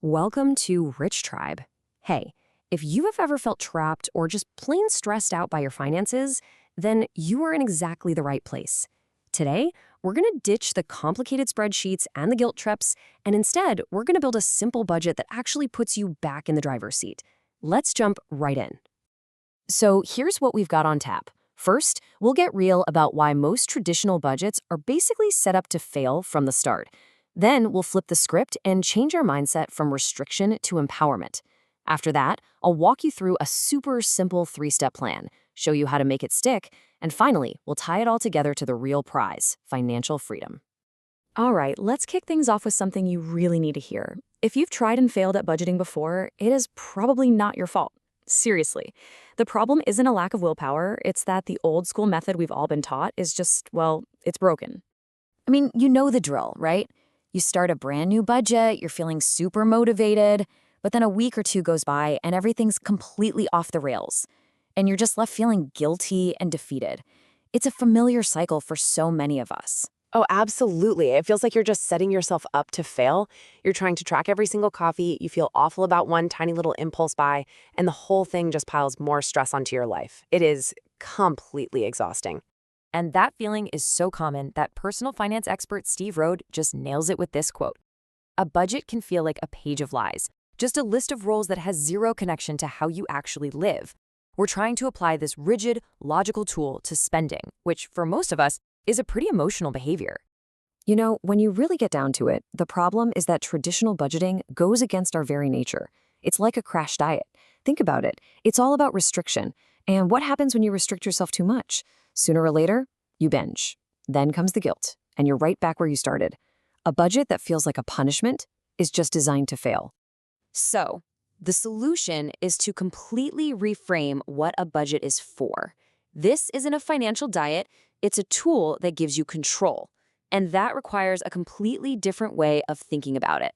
Welcome to Rich Tribe. Hey, if you have ever felt trapped or just plain stressed out by your finances, then you are in exactly the right place. Today, we're going to ditch the complicated spreadsheets and the guilt trips, and instead, we're going to build a simple budget that actually puts you back in the driver's seat. Let's jump right in. So here's what we've got on tap. First, we'll get real about why most traditional budgets are basically set up to fail from the start. Then we'll flip the script and change our mindset from restriction to empowerment. After that, I'll walk you through a super simple 3-step plan, show you how to make it stick, and finally, we'll tie it all together to the real prize, financial freedom. All right, let's kick things off with something you really need to hear. If you've tried and failed at budgeting before, it is probably not your fault. Seriously. The problem isn't a lack of willpower, it's that the old school method we've all been taught is just, well, it's broken. I mean, you know the drill, right? You start a brand new budget, you're feeling super motivated, but then a week or two goes by and everything's completely off the rails. And you're just left feeling guilty and defeated. It's a familiar cycle for so many of us. Oh, absolutely. It feels like you're just setting yourself up to fail. You're trying to track every single coffee, you feel awful about one tiny little impulse buy, and the whole thing just piles more stress onto your life. It is completely exhausting. And that feeling is so common that personal finance expert Steve Rode just nails it with this quote. A budget can feel like a page of lies, just a list of rules that has zero connection to how you actually live. We're trying to apply this rigid, logical tool to spending, which for most of us is a pretty emotional behavior. You know, when you really get down to it, the problem is that traditional budgeting goes against our very nature. It's like a crash diet. Think about it. It's all about restriction. And what happens when you restrict yourself too much? Sooner or later, you binge. Then comes the guilt, and you're right back where you started. A budget that feels like a punishment is just designed to fail. So, the solution is to completely reframe what a budget is for. This isn't a financial diet, it's a tool that gives you control. And that requires a completely different way of thinking about it.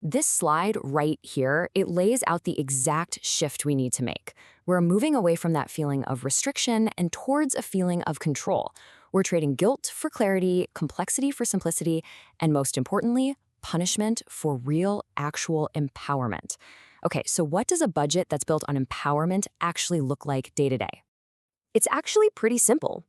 This slide right here, it lays out the exact shift we need to make. We're moving away from that feeling of restriction and towards a feeling of control. We're trading guilt for clarity, complexity for simplicity, and most importantly, punishment for real, actual empowerment. Okay, so what does a budget that's built on empowerment actually look like day to day? It's actually pretty simple.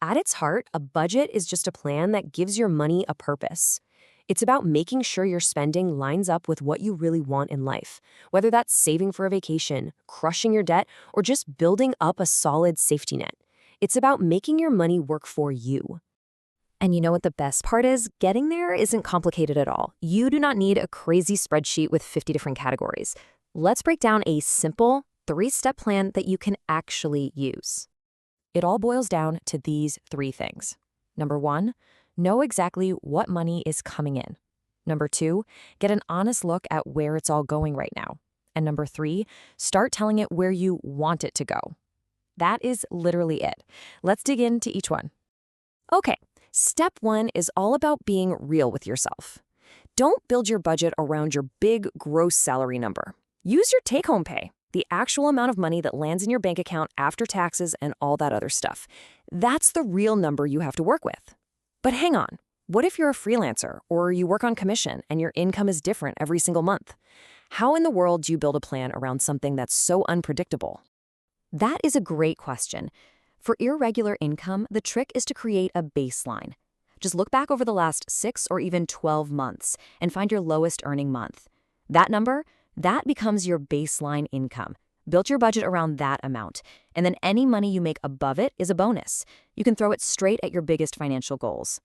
At its heart, a budget is just a plan that gives your money a purpose. It's about making sure your spending lines up with what you really want in life, whether that's saving for a vacation, crushing your debt, or just building up a solid safety net. It's about making your money work for you. And you know what the best part is? Getting there isn't complicated at all. You do not need a crazy spreadsheet with 50 different categories. Let's break down a simple 3-step plan that you can actually use. It all boils down to these 3 things. Number 1, know exactly what money is coming in. Number 2, get an honest look at where it's all going right now. And number 3, start telling it where you want it to go. That is literally it. Let's dig into each one. Okay, step 1 is all about being real with yourself. Don't build your budget around your big gross salary number. Use your take-home pay, the actual amount of money that lands in your bank account after taxes and all that other stuff. That's the real number you have to work with. But hang on, what if you're a freelancer or you work on commission and your income is different every single month? How in the world do you build a plan around something that's so unpredictable? That is a great question. For irregular income, the trick is to create a baseline. Just look back over the last 6 or even 12 months and find your lowest earning month. That number, that becomes your baseline income. Build your budget around that amount, and then any money you make above it is a bonus. You can throw it straight at your biggest financial goals.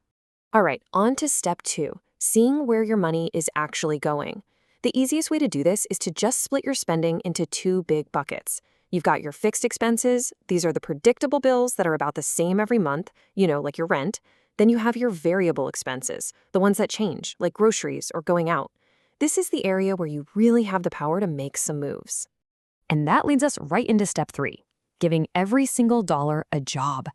All right, on to step 2, seeing where your money is actually going. The easiest way to do this is to just split your spending into 2 big buckets. You've got your fixed expenses. These are the predictable bills that are about the same every month, like your rent. Then you have your variable expenses, the ones that change, like groceries or going out. This is the area where you really have the power to make some moves. And that leads us right into step 3, giving every single dollar a job.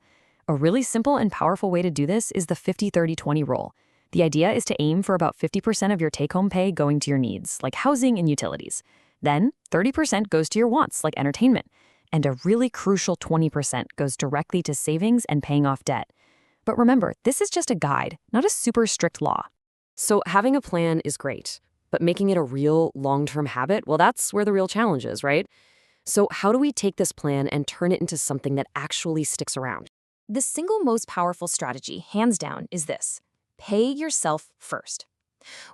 A really simple and powerful way to do this is the 50-30-20 rule. The idea is to aim for about 50% of your take-home pay going to your needs, like housing and utilities. Then 30% goes to your wants, like entertainment. And a really crucial 20% goes directly to savings and paying off debt. But remember, this is just a guide, not a super strict law. So having a plan is great. But making it a real long-term habit, well, that's where the real challenge is, right? So how do we take this plan and turn it into something that actually sticks around? The single most powerful strategy, hands down, is this: pay yourself first.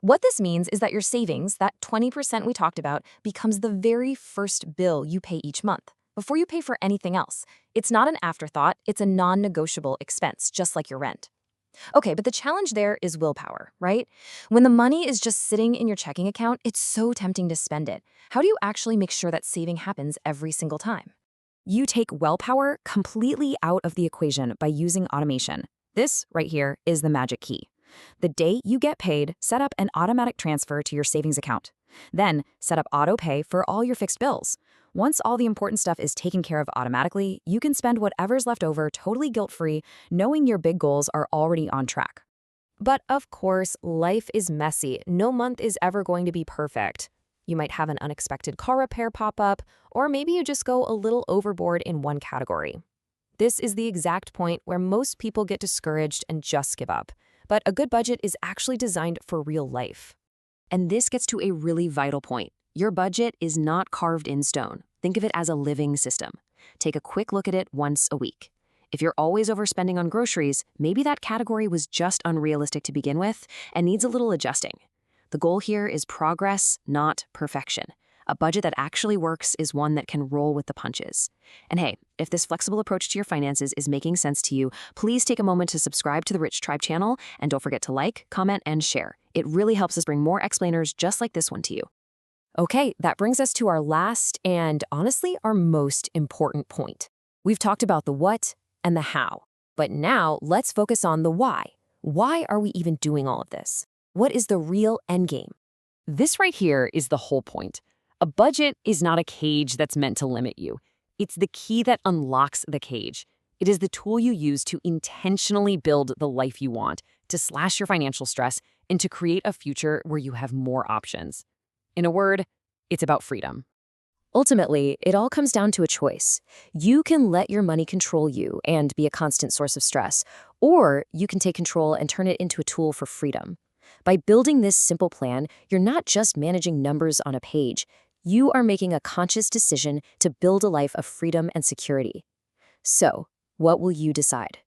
What this means is that your savings, that 20% we talked about, becomes the very first bill you pay each month, before you pay for anything else. It's not an afterthought, it's a non-negotiable expense, just like your rent. Okay, but the challenge there is willpower, right? When the money is just sitting in your checking account, it's so tempting to spend it. How do you actually make sure that saving happens every single time? You take willpower completely out of the equation by using automation. This right here is the magic key. The day you get paid, set up an automatic transfer to your savings account. Then set up auto pay for all your fixed bills. Once all the important stuff is taken care of automatically, you can spend whatever's left over totally guilt-free, knowing your big goals are already on track. But of course, life is messy. No month is ever going to be perfect. You might have an unexpected car repair pop up, or maybe you just go a little overboard in one category. This is the exact point where most people get discouraged and just give up. But a good budget is actually designed for real life. And this gets to a really vital point. Your budget is not carved in stone. Think of it as a living system. Take a quick look at it once a week. If you're always overspending on groceries, maybe that category was just unrealistic to begin with and needs a little adjusting. The goal here is progress, not perfection. A budget that actually works is one that can roll with the punches. And hey, if this flexible approach to your finances is making sense to you, please take a moment to subscribe to the Rich Tribe channel, and don't forget to like, comment, and share. It really helps us bring more explainers just like this one to you. Okay, that brings us to our last and honestly our most important point. We've talked about the what and the how, but now let's focus on the why. Why are we even doing all of this? What is the real end game? This right here is the whole point. A budget is not a cage that's meant to limit you. It's the key that unlocks the cage. It is the tool you use to intentionally build the life you want, to slash your financial stress, and to create a future where you have more options. In a word, it's about freedom. Ultimately, it all comes down to a choice. You can let your money control you and be a constant source of stress, or you can take control and turn it into a tool for freedom. By building this simple plan, you're not just managing numbers on a page. You are making a conscious decision to build a life of freedom and security. So, what will you decide?